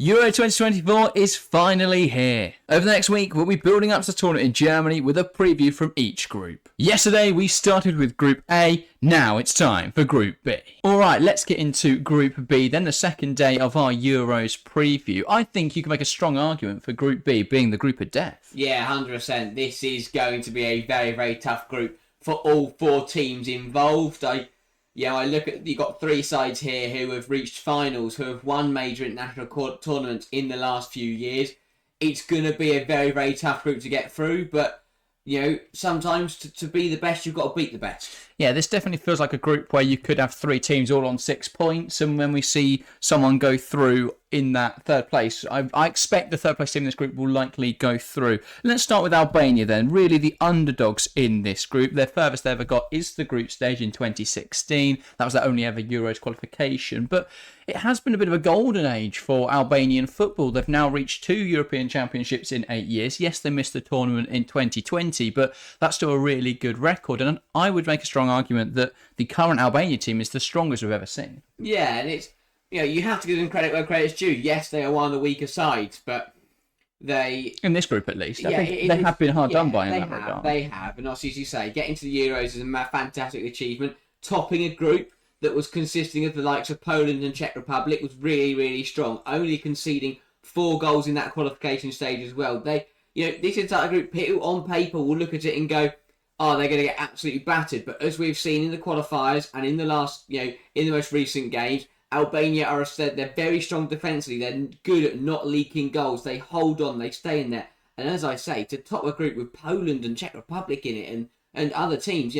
Euro 2024 is finally here. Over the next week, we'll be building up to the tournament in Germany with a preview from each group. Yesterday, we started with Group A. Now it's time for Group B. Alright, let's get into Group B, then the second day of our Euros preview. I think you can make a strong argument for Group B being the group of death. Yeah, 100%. This is going to be a very, very tough group for all four teams involved. I look at, you've got three sides here who have reached finals, who have won major international tournaments in the last few years. It's going to be a very, very tough group to get through, but, sometimes to be the best, you've got to beat the best. Yeah, this definitely feels like a group where you could have three teams all on 6 points, and when we see someone go through in that third place, I expect the third place team in this group will likely go through. Let's start with Albania then, really the underdogs in this group. Their furthest they ever got is the group stage in 2016. That was their only ever Euros qualification, but it has been a bit of a golden age for Albanian football. They've now reached 2 European Championships in 8 years. Yes, they missed the tournament in 2020, but that's still a really good record, and I would make a strong argument that the current Albania team is the strongest we've ever seen. Yeah, and it's, you have to give them credit where credit's due. Yes, they are one of the weaker sides, but they... In this group, at least. I think they have been hard done by in that regard. They have, and obviously, as you say, getting to the Euros is a fantastic achievement. Topping a group that was consisting of the likes of Poland and Czech Republic was really, really strong. Only conceding 4 goals in that qualification stage as well. This entire group, people on paper will look at it and go, oh, they're going to get absolutely battered. But as we've seen in the qualifiers and in the last, in the most recent games, Albania they're very strong defensively. They're good at not leaking goals. They hold on. They stay in there. And as I say, to top a group with Poland and Czech Republic in it and other teams,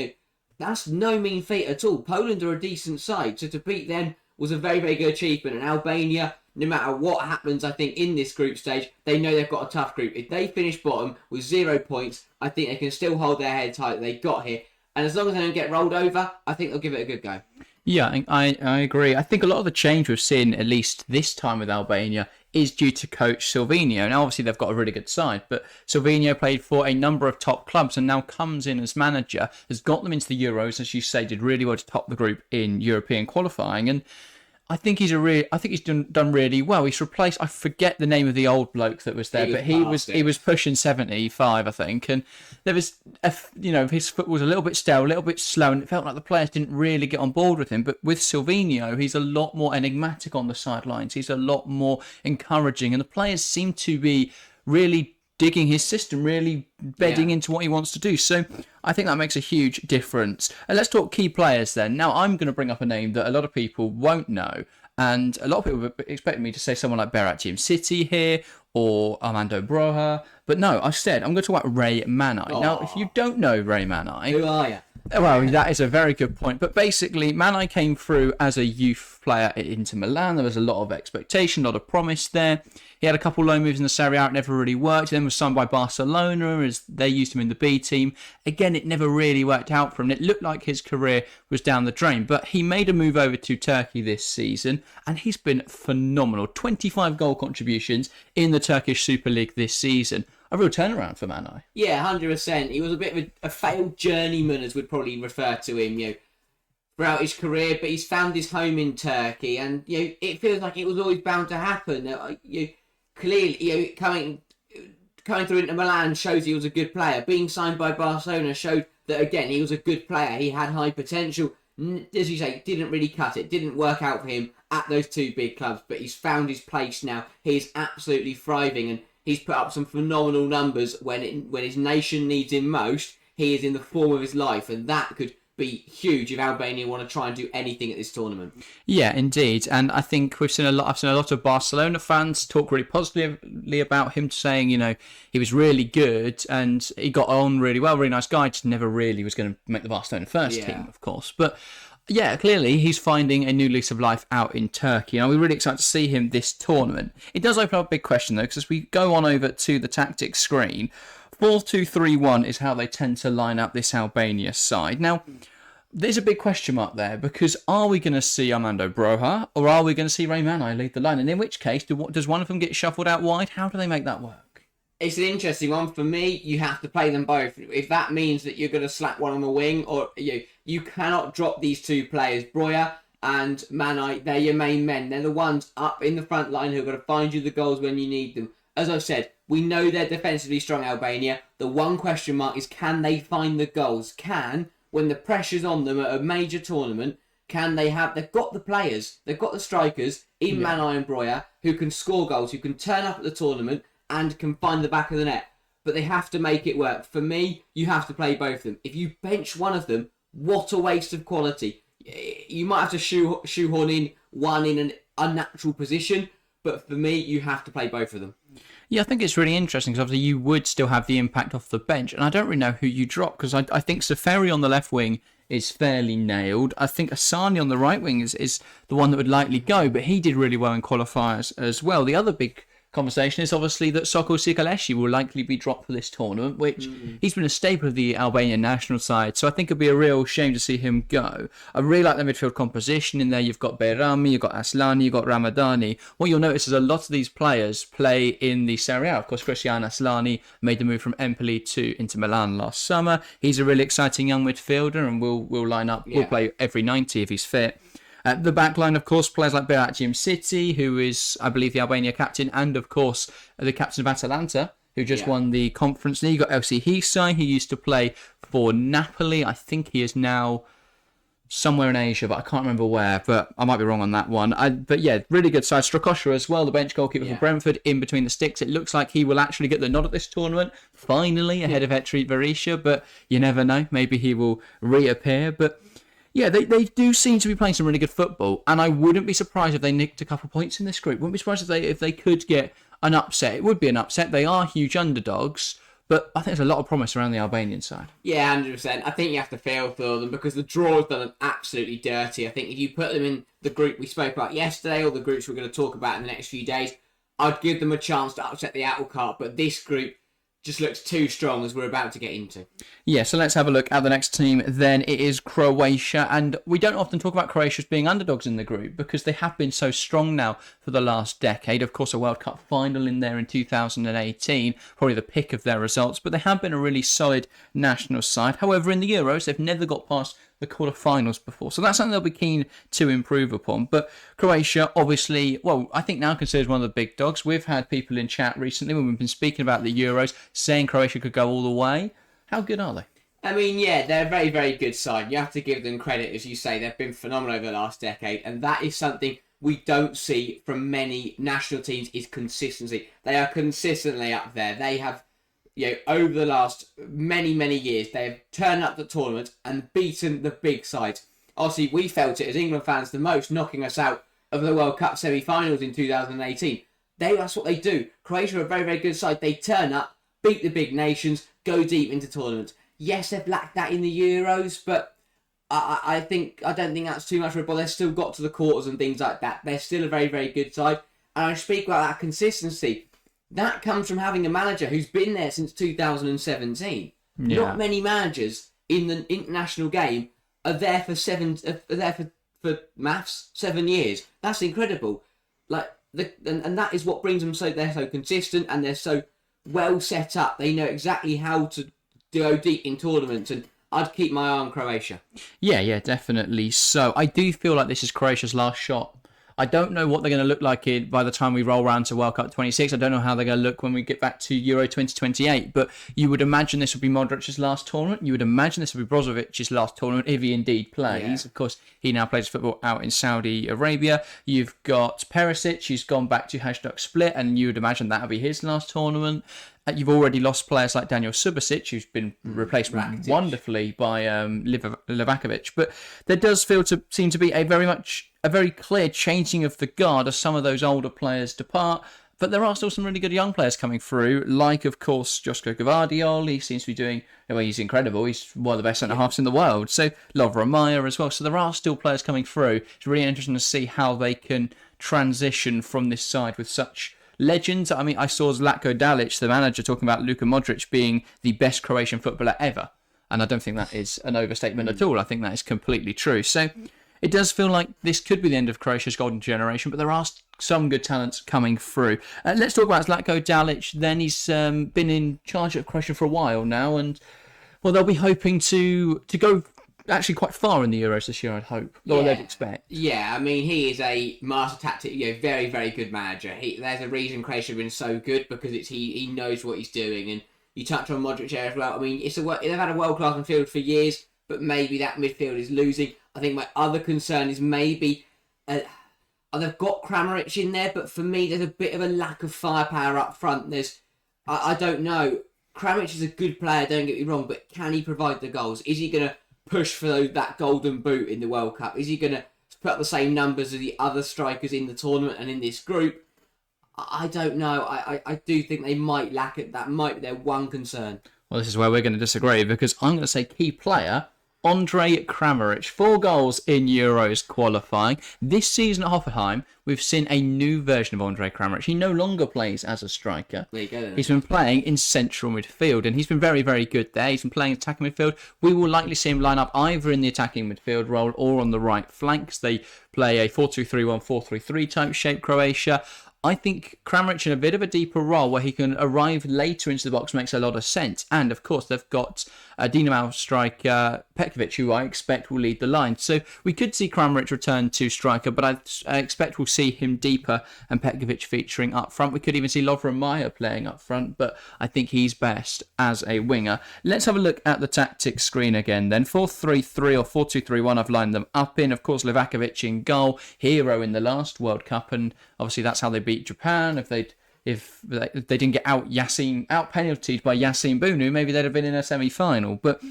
that's no mean feat at all. Poland are a decent side. So to beat them was a very, very good achievement. And Albania, no matter what happens, I think, in this group stage, they know they've got a tough group. If they finish bottom with 0 points, I think they can still hold their head tight that they got here. And as long as they don't get rolled over, I think they'll give it a good go. Yeah, I agree. I think a lot of the change we've seen, at least this time with Albania, is due to coach Silvinho. Now, obviously, they've got a really good side, but Silvinho played for a number of top clubs and now comes in as manager, has got them into the Euros, as you say, did really well to top the group in European qualifying, and I think he's done really well. He's replaced, I forget the name of the old bloke that was there, but he was pushing 75, I think, and there was his foot was a little bit stale, a little bit slow, and it felt like the players didn't really get on board with him. But with Silvinho, he's a lot more enigmatic on the sidelines. He's a lot more encouraging, and the players seem to be really digging his system, really bedding into what he wants to do. So I think that makes a huge difference. And let's talk key players then. Now, I'm going to bring up a name that a lot of people won't know. And a lot of people expect me to say someone like Berat City here or Armando Broja. But no, I said I'm going to talk about Ray Manai. Oh. Now, if you don't know Ray Manai... Who are you? Well, that is a very good point. But basically, Manai came through as a youth player at Inter Milan. There was a lot of expectation, a lot of promise there. He had a couple loan moves in the Serie A, it never really worked. Then was signed by Barcelona as they used him in the B team. Again, it never really worked out for him. It looked like his career was down the drain. But he made a move over to Turkey this season, and he's been phenomenal. 25 goal contributions in the Turkish Super League this season. A real turnaround for Manai. Yeah, 100%. He was a bit of a failed journeyman, as we'd probably refer to him, throughout his career, but he's found his home in Turkey, and it feels like it was always bound to happen. Clearly, coming through into Milan shows he was a good player. Being signed by Barcelona showed that, again, he was a good player. He had high potential. As you say, didn't really cut it. Didn't work out for him at those 2 big clubs, but he's found his place now. He's absolutely thriving, and he's put up some phenomenal numbers when his nation needs him most. He is in the form of his life, and that could be huge if Albania want to try and do anything at this tournament. Yeah, indeed. And I think I've seen a lot of Barcelona fans talk really positively about him, saying, he was really good and he got on really well, really nice guy, just never really was going to make the Barcelona first team, of course. But yeah, clearly he's finding a new lease of life out in Turkey, and we're really excited to see him this tournament. It does open up a big question, though, because as we go on over to the tactics screen, 4-2-3-1 is how they tend to line up this Albania side. Now, there's a big question mark there, because are we going to see Armando Broja, or are we going to see Ray Manai lead the line? And in which case, does one of them get shuffled out wide? How do they make that work? It's an interesting one. For me, you have to play them both. If that means that you're going to slap one on the wing, or you cannot drop these 2 players. Broja and Manite, they're your main men. They're the ones up in the front line who are going to find you the goals when you need them. As I've said, we know they're defensively strong, Albania. The one question mark is, can they find the goals? When the pressure's on them at a major tournament, they've got the players, they've got the strikers in Manai and Breuer who can score goals, who can turn up at the tournament and can find the back of the net. But they have to make it work. For me, you have to play both of them. If you bench one of them, what a waste of quality. You might have to shoehorn in one in an unnatural position, but for me, you have to play both of them. Yeah, I think it's really interesting because obviously you would still have the impact off the bench, and I don't really know who you drop because I think Safari on the left wing is fairly nailed. I think Asani on the right wing is the one that would likely go, but he did really well in qualifiers as well. The other big conversation is obviously that Soko Sikaleshi will likely be dropped for this tournament, which he's been a staple of the Albanian national side, so I think it'd be a real shame to see him go. I really like the midfield composition in there. You've got Behrami, you've got Aslani, you've got Ramadani. What you'll notice is a lot of these players play in the Serie A. Of course, Cristiano Aslani made the move from Empoli to Inter Milan last summer. He's a really exciting young midfielder and will line up, will play every 90 if he's fit. The back line, of course, players like Berat City, who is, I believe, the Albania captain, and, of course, the captain of Atalanta, who just won the Conference League. You've got Elsie Hisai, who used to play for Napoli. I think he is now somewhere in Asia, but I can't remember where, but I might be wrong on that one. But yeah, really good side. Strakosha as well, the bench goalkeeper for Brentford, in between the sticks. It looks like he will actually get the nod at this tournament, finally, ahead of Hetri Berisha, but you never know. Maybe he will reappear, but... yeah, they do seem to be playing some really good football, and I wouldn't be surprised if they nicked a couple of points in this group. Wouldn't be surprised if they could get an upset. It would be an upset. They are huge underdogs, but I think there's a lot of promise around the Albanian side. Yeah, 100%. I think you have to feel for them because the draw has done them absolutely dirty. I think if you put them in the group we spoke about yesterday or the groups we're going to talk about in the next few days, I'd give them a chance to upset the apple cart, but this group just looks too strong as we're about to get into. Yeah, so let's have a look at the next team. Then it is Croatia, and we don't often talk about Croatia as being underdogs in the group because they have been so strong now for the last decade. Of course, a World Cup final in there in 2018, probably the pick of their results, but they have been a really solid national side. However, in the Euros, they've never got past the quarterfinals before, so that's something they'll be keen to improve upon. But Croatia, obviously, well, I think now considered one of the big dogs. We've had people in chat recently when we've been speaking about the Euros saying Croatia could go all the way. How good are they? I mean, yeah, they're a very, very good side. You have to give them credit, as you say. They've been phenomenal over the last decade, and that is something we don't see from many national teams is consistency. They are consistently up there. They have, over the last many, many years, they have turned up the tournament and beaten the big sides. Obviously, we felt it as England fans the most, knocking us out of the World Cup semi-finals in 2018. That's what they do. Croatia are a very, very good side. They turn up, beat the big nations, go deep into tournaments. Yes, they've lacked that in the Euros, but I don't think that's too much for a ball. They've still got to the quarters and things like that. They're still a very, very good side. And I speak about that consistency. That comes from having a manager who's been there since 2017. Yeah. Not many managers in the international game are there for 7 years. That's incredible. And that is what brings them they're so consistent and they're so well set up. They know exactly how to go deep in tournaments, and I'd keep my eye on Croatia. Yeah, definitely. So I do feel like this is Croatia's last shot. I don't know what they're going to look like by the time we roll around to World Cup 26. I don't know how they're going to look when we get back to Euro 2028. But you would imagine this would be Modric's last tournament. You would imagine this would be Brozovic's last tournament if he indeed plays. Yeah. Of course, he now plays football out in Saudi Arabia. You've got Perisic, who's gone back to #Split, and you would imagine that would be his last tournament. You've already lost players like Daniel Subasic, who's been replaced wonderfully by Livakovic. But there does seem to be a very clear changing of the guard as some of those older players depart. But there are still some really good young players coming through, like, of course, Josko Gvardiol. He seems to be doing... well, he's incredible. He's one of the best centre-halves in the world. So Lovro Mayer as well. So there are still players coming through. It's really interesting to see how they can transition from this side with such... legends. I mean, I saw Zlatko Dalic, the manager, talking about Luka Modric being the best Croatian footballer ever. And I don't think that is an overstatement at all. I think that is completely true. So it does feel like this could be the end of Croatia's golden generation, but there are some good talents coming through. Let's talk about Zlatko Dalic. Then he's been in charge of Croatia for a while now, and well, they'll be hoping to go actually quite far in the Euros this year, I'd hope, or they'd expect. Yeah, I mean, he is a master tactic, very, very good manager. There's a reason Croatia have been so good, because he knows what he's doing. And you touch on Modric there as well. I mean, they've had a world-class midfield for years, but maybe that midfield is losing. I think my other concern is maybe they've got Kramaric in there, but for me, there's a bit of a lack of firepower up front. I don't know. Kramaric is a good player, don't get me wrong, but can he provide the goals? Is he going to push for that golden boot in the World Cup? Is he going to put up the same numbers as the other strikers in the tournament and in this group? I don't know. I do think they might lack it. That might be their one concern. Well, this is where we're going to disagree, because I'm going to say key player, Andrej Kramaric. 4 goals in Euros qualifying. This season at Hoffenheim, we've seen a new version of Andrej Kramaric. He no longer plays as a striker. There you go, then. He's been playing in central midfield, and he's been very, very good there. He's been playing attacking midfield. We will likely see him line up either in the attacking midfield role or on the right flanks. They play a 4-2-3-1, 4-3-3 type shape, Croatia. I think Kramaric in a bit of a deeper role where he can arrive later into the box makes a lot of sense. And of course, they've got a Dinamo striker, Petkovic, who I expect will lead the line. So we could see Kramaric return to striker, but I expect we'll see him deeper and Petkovic featuring up front. We could even see Lovren Mayer playing up front, but I think he's best as a winger. Let's have a look at the tactics screen again then. 4-3-3 or 4-2-3-1, I've lined them up in. Of course, Livakovic in goal, hero in the last World Cup, and obviously that's how they beat Japan. If they didn't get out penaltied by Yasin Bunu, maybe they'd have been in a semi-final. But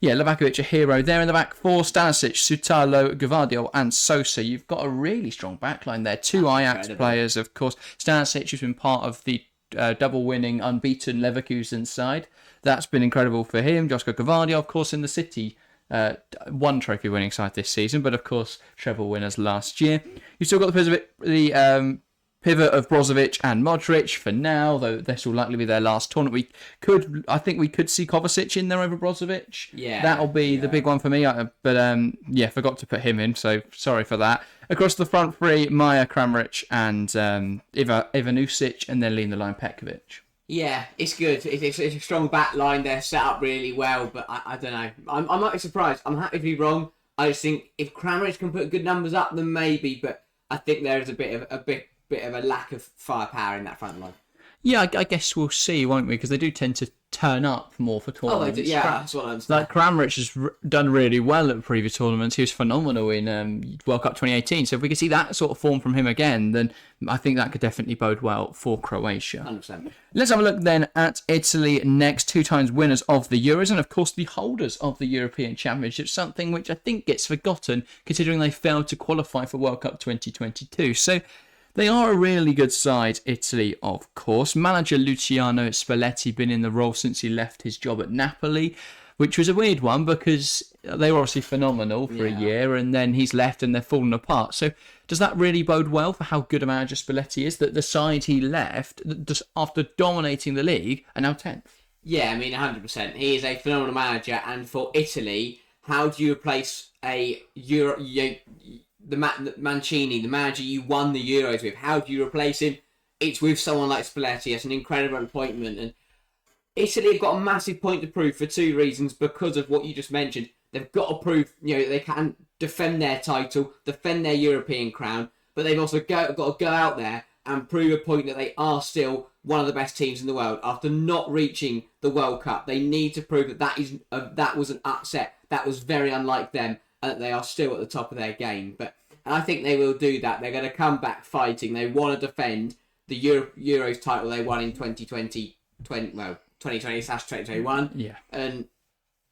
yeah, Livakovic a hero there in the back four. Stanisic, Sutalo, Gvardiol and Sosa. You've got a really strong backline there. 2 Ajax players, of course. Stanisic has been part of the double-winning, unbeaten Leverkusen side. That's been incredible for him. Josko Gvardiol, of course, in the City. 1 trophy winning side this season, but of course treble winners last year. You've still got the pivot of Brozovic and Modric for now, though this will likely be their last tournament. I think we could see Kovacic in there over Brozovic. Yeah, that'll be the big one for me. But forgot to put him in, so sorry for that. Across the front 3, Mayer, Kramaric, and Ivanusic, and then leading the line Petkovic. Yeah, it's good. It's a strong back line. They're set up really well, but I don't know. I might be surprised. I'm happy to be wrong. I just think if Kramaric can put good numbers up, then maybe. But I think there is a bit of a lack of firepower in that front line. Yeah, I guess we'll see, won't we? Because they do tend to turn up more for tournaments. Oh, they do, yeah, that's what I understand. Like Kramaric has done really well at previous tournaments. He was phenomenal in World Cup 2018. So if we could see that sort of form from him again, then I think that could definitely bode well for Croatia. 100%. Let's have a look then at Italy next. 2 times winners of the Euros and, of course, the holders of the European Championship, something which I think gets forgotten considering they failed to qualify for World Cup 2022. So they are a really good side, Italy, of course. Manager Luciano Spalletti been in the role since he left his job at Napoli, which was a weird one because they were obviously phenomenal for a year and then he's left and they're falling apart. So does that really bode well for how good a manager Spalletti is, that the side he left, just after dominating the league, are now 10th? Yeah, I mean, 100%. He is a phenomenal manager, and for Italy, how do you replace Mancini, the manager you won the Euros with? How do you replace him? It's with someone like Spalletti. It's an incredible appointment, and Italy have got a massive point to prove for 2 reasons. Because of what you just mentioned, they've got to prove they can defend their title, defend their European crown, but they've also got to go out there and prove a point that they are still one of the best teams in the world. After not reaching the World Cup, they need to prove that was an upset. That was very unlike them, and that they are still at the top of their game. And I think they will do that. They're going to come back fighting. They want to defend the Euros title they won in 2020/2021. Yeah. And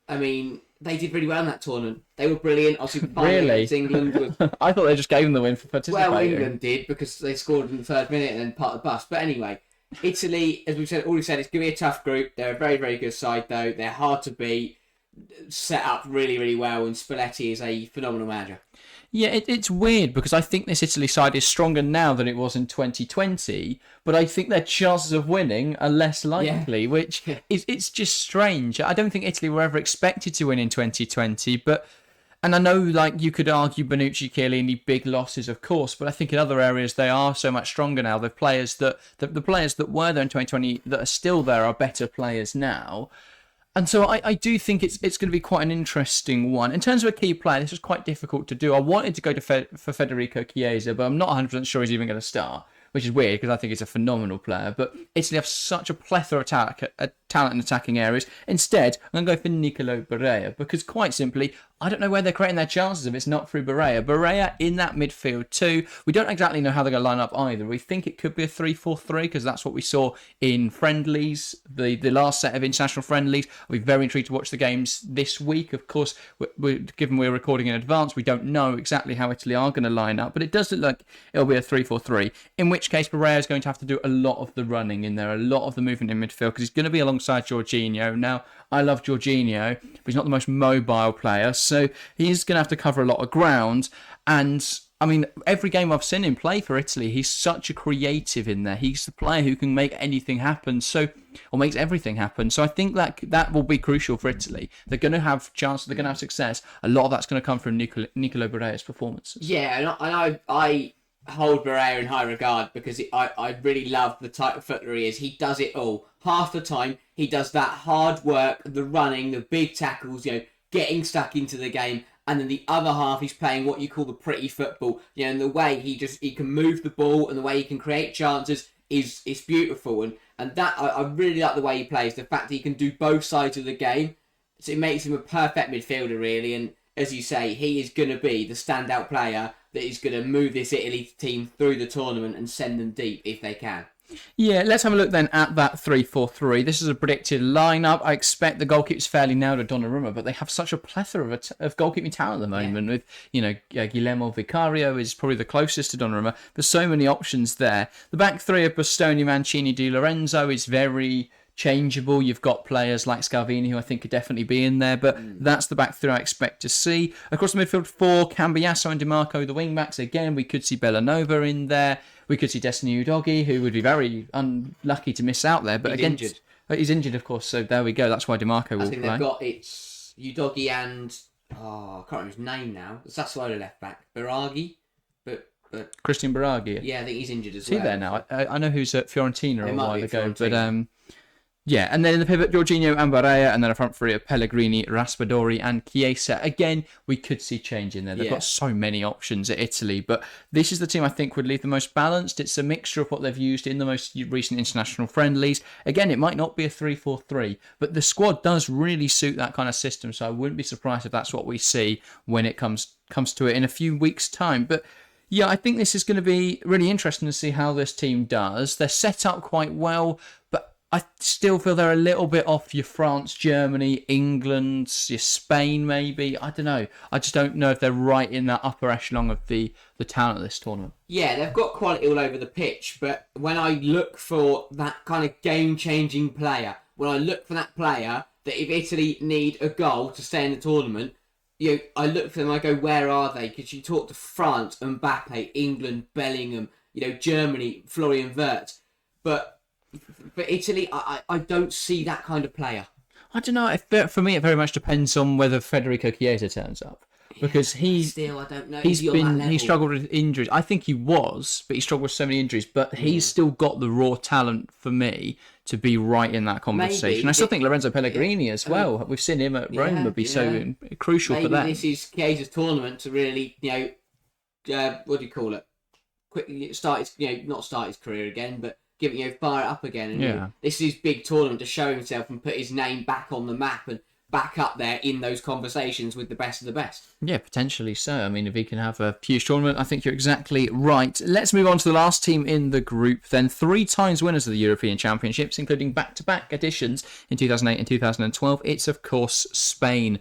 I mean, they did really well in that tournament. They were brilliant. Obviously, really? England was... I thought they just gave them the win for participating. Well, England did because they scored in the 3rd minute and then part of the bus. But anyway, Italy, as we've already said, it's going to be a tough group. They're a very, very good side, though. They're hard to beat. Set up really, really well, and Spalletti is a phenomenal manager. Yeah, it's weird because I think this Italy side is stronger now than it was in 2020, but I think their chances of winning are less likely, which it's just strange. I don't think Italy were ever expected to win in 2020, and I know you could argue Bonucci, Chiellini, big losses, of course, but I think in other areas they are so much stronger now. The players that were there in 2020 that are still there are better players now. And so I do think it's going to be quite an interesting one. In terms of a key player, this was quite difficult to do. I wanted to go to for Federico Chiesa, but I'm not 100% sure he's even going to start, which is weird because I think he's a phenomenal player. But Italy have such a plethora of talent in attacking areas. Instead, I'm going to go for Nicolo Barella because, quite simply, I don't know where they're creating their chances if it's not through Barella. Barella in that midfield too. We don't exactly know how they're going to line up either. We think it could be a 3-4-3 because that's what we saw in friendlies, the last set of international friendlies. I'll be very intrigued to watch the games this week. Of course, given we're recording in advance, we don't know exactly how Italy are going to line up, but it does look like it'll be a 3-4-3, in which case Barella is going to have to do a lot of the running in there, a lot of the movement in midfield because he's going to be alongside Jorginho. Now, I love Jorginho, but he's not the most mobile player, so he's going to have to cover a lot of ground. And I mean, every game I've seen him play for Italy, he's such a creative in there. He's the player who can make anything happen, or makes everything happen. So I think that will be crucial for Italy. They're going to have chances, they're going to have success. A lot of that's going to come from Nicolo Barella's performances. Yeah, and I hold Barella in high regard because I really love the type of footballer he is. He does it all. Half the time, he does that hard work, the running, the big tackles, getting stuck into the game. And then the other half, he's playing what you call the pretty football. And the way he can move the ball and the way he can create chances is beautiful. And that I really like the way he plays. The fact that he can do both sides of the game, so it makes him a perfect midfielder, really. And as you say, he is going to be the standout player that is going to move this Italy team through the tournament and send them deep if they can. Yeah, let's have a look then at that 3-4-3. This is a predicted lineup. I expect the goalkeeper's fairly nailed at Donnarumma, but they have such a plethora of goalkeeping talent at the moment. With Guillermo Vicario is probably the closest to Donnarumma. There's so many options there. The back three of Bastoni, Mancini, Di Lorenzo is very changeable. You've got players like Scalvini, who I think could definitely be in there, but that's the back three I expect to see. Across the midfield, four, Cambiasso and Di Marco, the wing backs. Again, we could see Bellanova in there. We could see Destiny Udogi, who would be very unlucky to miss out there. But he's injured, of course. So there we go. That's why Di Marco will play. I think it's Udogi and I can't remember his name now. The Sassuolo left back, Biraghi, but Christian Biraghi. Yeah, I think he's injured as well. Is he there now? I know who's at Fiorentina a while ago, but yeah, and then in the pivot, Jorginho and Barella, and then a front three of Pellegrini, Raspadori, and Chiesa. Again, we could see change in there. They've got so many options at Italy, but this is the team I think would leave the most balanced. It's a mixture of what they've used in the most recent international friendlies. Again, it might not be a 3-4-3, but the squad does really suit that kind of system, so I wouldn't be surprised if that's what we see when it comes to it in a few weeks' time. But yeah, I think this is going to be really interesting to see how this team does. They're set up quite well, but I still feel they're a little bit off your France, Germany, England, your Spain maybe. I don't know. I just don't know if they're right in that upper echelon of the talent of this tournament. Yeah, they've got quality all over the pitch, but when I look for that kind of game-changing player, when I look for that player that if Italy need a goal to stay in the tournament, I look for them and I go, where are they? Because you talk to France, Mbappe, England, Bellingham, Germany, Florian Wirtz, but for Italy, I don't see that kind of player. I don't know. For me, it very much depends on whether Federico Chiesa turns up. Because I don't know. He struggled with injuries. I think he was, but he struggled with so many injuries. But he's still got the raw talent for me to be right in that conversation. Maybe. I still think Lorenzo Pellegrini as well. We've seen him at Rome would be so crucial for that. Maybe this is Chiesa's tournament to really, what do you call it? Quickly start his, not start his career again, but fire it up again. And this is his big tournament to show himself and put his name back on the map and back up there in those conversations with the best of the best. Yeah, potentially so. I mean, if he can have a huge tournament, I think you're exactly right. Let's move on to the last team in the group then. 3 times winners of the European Championships, including back-to-back editions in 2008 and 2012. It's, of course, Spain.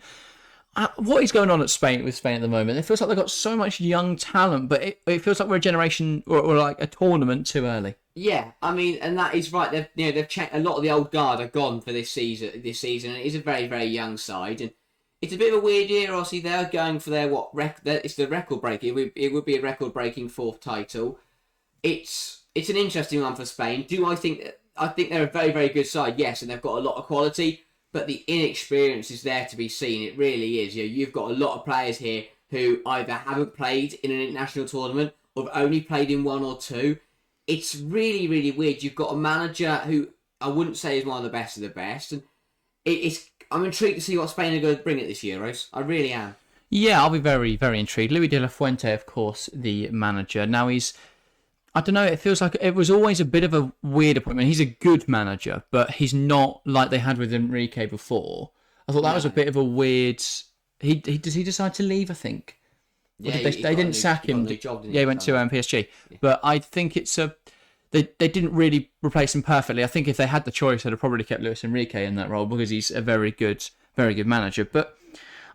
What is going on with Spain at the moment? It feels like they've got so much young talent, but it feels like we're a generation or like a tournament too early. Yeah, I mean, and that is right. They've checked. A lot of the old guard are gone for this season. And it is a very, very young side, and it's a bit of a weird year. Obviously, they're going for their it's the record break. It would be a record breaking 4th title. It's an interesting one for Spain. I think they're a very, very good side. Yes, and they've got a lot of quality. But the inexperience is there to be seen. It really is. You've got a lot of players here who either haven't played in an international tournament or have only played in 1 or 2. It's really, really weird. You've got a manager who I wouldn't say is one of the best, and I'm intrigued to see what Spain are going to bring at this Euros. I really am. Yeah, I'll be very, very intrigued. Luis de la Fuente, of course, the manager. Now I don't know, it feels like it was always a bit of a weird appointment. He's a good manager, but he's not like they had with Enrique before. I thought that was a bit of a weird... Does he decide to leave, I think? Yeah, they didn't sack him. Yeah, he went to PSG. Yeah. But I think it's a... They didn't really replace him perfectly. I think if they had the choice, they'd have probably kept Luis Enrique in that role because he's a very good manager. But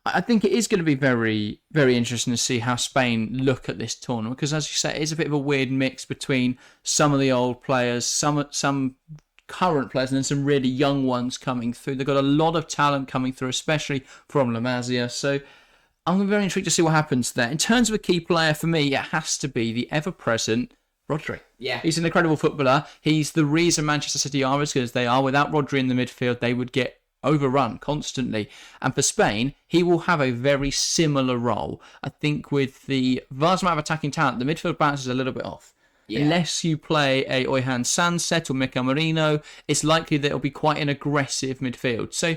I think it is going to be very, very interesting to see how Spain look at this tournament because, as you say, it is a bit of a weird mix between some of the old players, some current players, and then some really young ones coming through. They've got a lot of talent coming through, especially from La Masia. So I'm very intrigued to see what happens there. In terms of a key player for me, it has to be the ever-present Rodri. Yeah. He's an incredible footballer. He's the reason Manchester City are as good as they are. Without Rodri in the midfield, they would get overrun constantly. And for Spain, he will have a very similar role. I think with the vast amount of attacking talent, the midfield balance is a little bit off. Yeah. Unless you play a Oihan Sanset or Mikel Merino, it's likely that it'll be quite an aggressive midfield. So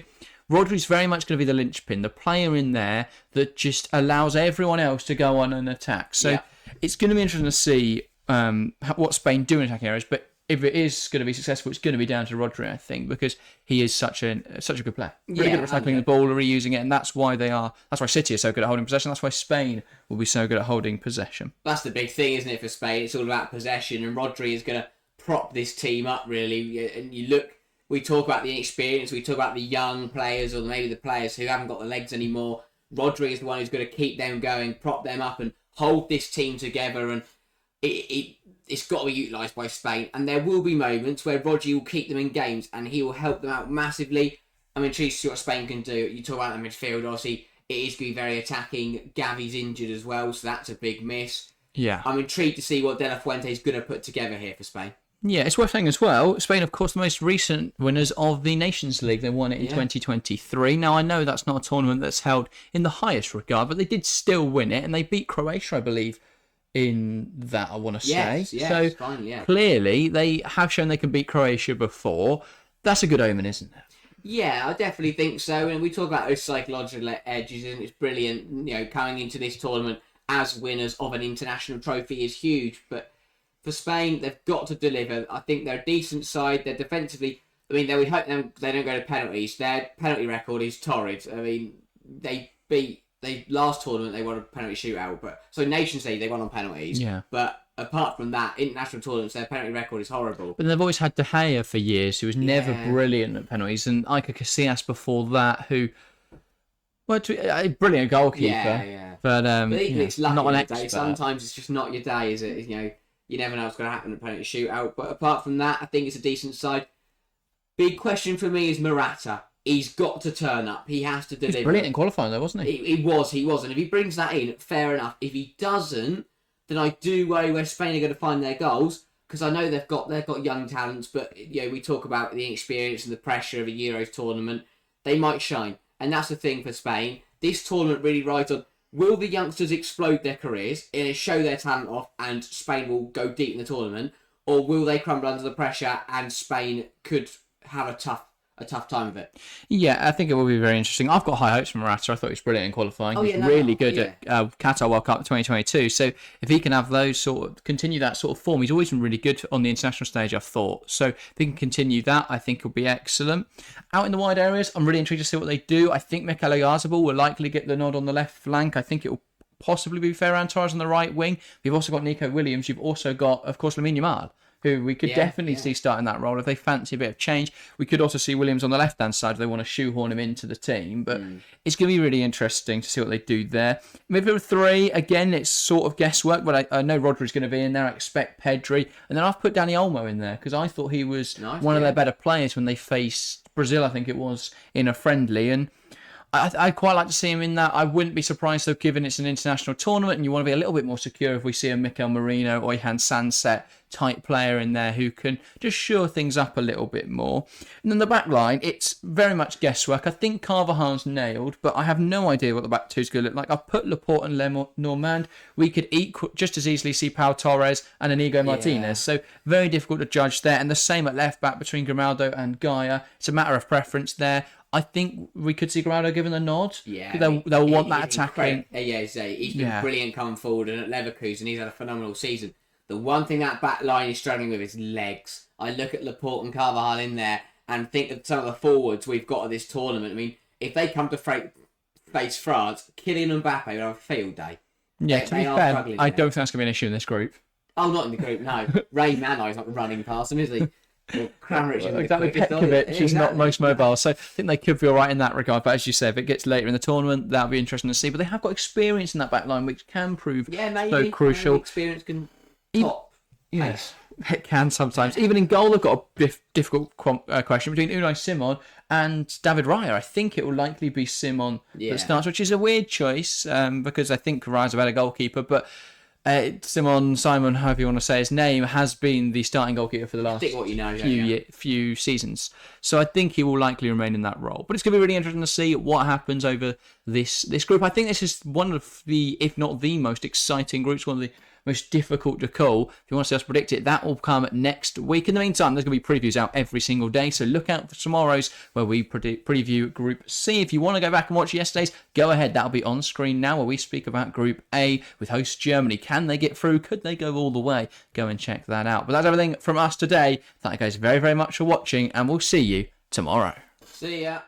Rodri's very much going to be the linchpin, the player in there that just allows everyone else to go on and attack. So it's going to be interesting to see what Spain do in attacking areas, but if it is going to be successful, it's going to be down to Rodri, I think, because he is such a good player. Really good at recycling the ball, reusing it, and that's why City are so good at holding possession. That's why Spain will be so good at holding possession. That's the big thing, isn't it, for Spain? It's all about possession, and Rodri is going to prop this team up, really. And we talk about the inexperience, we talk about the young players, or maybe the players who haven't got the legs anymore. Rodri is the one who's going to keep them going, prop them up, and hold this team together, and it's got to be utilised by Spain, and there will be moments where Rodri will keep them in games and he will help them out massively. I'm intrigued to see what Spain can do. You talk about the midfield, obviously it is going to be very attacking. Gavi's injured as well, so that's a big miss. Yeah. I'm intrigued to see what De La Fuente is going to put together here for Spain. Yeah, it's worth saying as well, Spain, of course, the most recent winners of the Nations League. They won it in 2023. Now, I know that's not a tournament that's held in the highest regard, but they did still win it, and they beat Croatia, I believe, in that, I want to say. Yes, so fine, clearly, they have shown they can beat Croatia before. That's a good omen, isn't it? Yeah, I definitely think so. And we talk about those psychological edges, and it's brilliant. Coming into this tournament as winners of an international trophy is huge. But for Spain, they've got to deliver. I think they're a decent side. They're defensively. I mean, we hope they don't go to penalties. Their penalty record is torrid. I mean, last tournament they won a penalty shootout, so Nations League they won on penalties. Yeah. But apart from that, international tournaments their penalty record is horrible. But they've always had De Gea for years, who was never brilliant at penalties, and Iker Casillas before that, who a brilliant goalkeeper. Yeah. But it's lucky not an day. expert. Sometimes it's just not your day, is it? You never know what's going to happen at penalty shootout. But apart from that, I think it's a decent side. Big question for me is Morata. He's got to turn up. He has to deliver. He was brilliant in qualifying, though, wasn't he? He was. And if he brings that in, fair enough. If he doesn't, then I do worry where Spain are going to find their goals, because I know they've got young talents, but we talk about the experience and the pressure of a Euros tournament. They might shine, and that's the thing for Spain. This tournament really rides on: will the youngsters explode their careers and show their talent off, and Spain will go deep in the tournament, or will they crumble under the pressure and Spain could have a tough time of it? Yeah, I think it will be very interesting. I've got high hopes for Morata. I thought he was brilliant in qualifying. He's really good at Qatar World Cup 2022. So if he can have continue that sort of form, he's always been really good on the international stage, I've thought. So if he can continue that, I think he'll be excellent. Out in the wide areas, I'm really intrigued to see what they do. I think Mikel Oyarzabal will likely get the nod on the left flank. I think it will possibly be Ferran Torres on the right wing. We've also got Nico Williams. You've also got, of course, Lamine Yamal, who we could definitely see starting that role if they fancy a bit of change. We could also see Williams on the left-hand side if they want to shoehorn him into the team. But it's going to be really interesting to see what they do there. Midfield 3, again, it's sort of guesswork, but I know Rodri's going to be in there. I expect Pedri. And then I've put Dani Olmo in there because I thought he was one of their better players when they faced Brazil, I think it was, in a friendly. And I'd quite like to see him in that. I wouldn't be surprised, though, given it's an international tournament and you want to be a little bit more secure if we see a Mikel Merino or Oihan Sanset type player in there who can just shore things up a little bit more. And then the back line, it's very much guesswork. I think Carvajal's nailed, but I have no idea what the back two is going to look like. I've put Laporte and Lenormand. We could just as easily see Pau Torres and Inigo Martinez. So very difficult to judge there. And the same at left back between Grimaldo and Gaia. It's a matter of preference there. I think we could see Grado given a nod. Yeah, They'll want that attacking. He's been brilliant coming forward, and at Leverkusen, he's had a phenomenal season. The one thing that back line is struggling with is legs. I look at Laporte and Carvajal in there and think of some of the forwards we've got at this tournament. I mean, if they come to face France, Kylian Mbappe will have a field day. Yeah, to be fair, I don't think that's going to be an issue in this group. Oh, not in the group, no. Ray Manai's not running past him, is he? Kramaric exactly, Petkovic is not most mobile, so I think they could be all right in that regard. But as you said, if it gets later in the tournament, that'll be interesting to see. But they have got experience in that back line, which can prove so crucial. Maybe experience can top. Yes, it can sometimes. Even in goal, they've got a difficult question between Unai Simon and David Raya. I think it will likely be Simon that starts, which is a weird choice because I think Raya's a better goalkeeper, but Simon, however you want to say his name, has been the starting goalkeeper for the last few seasons. So I think he will likely remain in that role. But it's going to be really interesting to see what happens over this group. I think this is one of the, if not the most exciting groups, one of the most difficult to call. If you want to see us predict it, that will come next week. In the meantime, there's going to be previews out every single day, so look out for tomorrow's where we preview Group C. If you want to go back and watch yesterday's, go ahead. That'll be on screen now, where we speak about Group A with host Germany. Can they get through? Could they go all the way? Go and check that out. But that's everything from us today. Thank you guys very, very much for watching, and we'll see you tomorrow. See ya.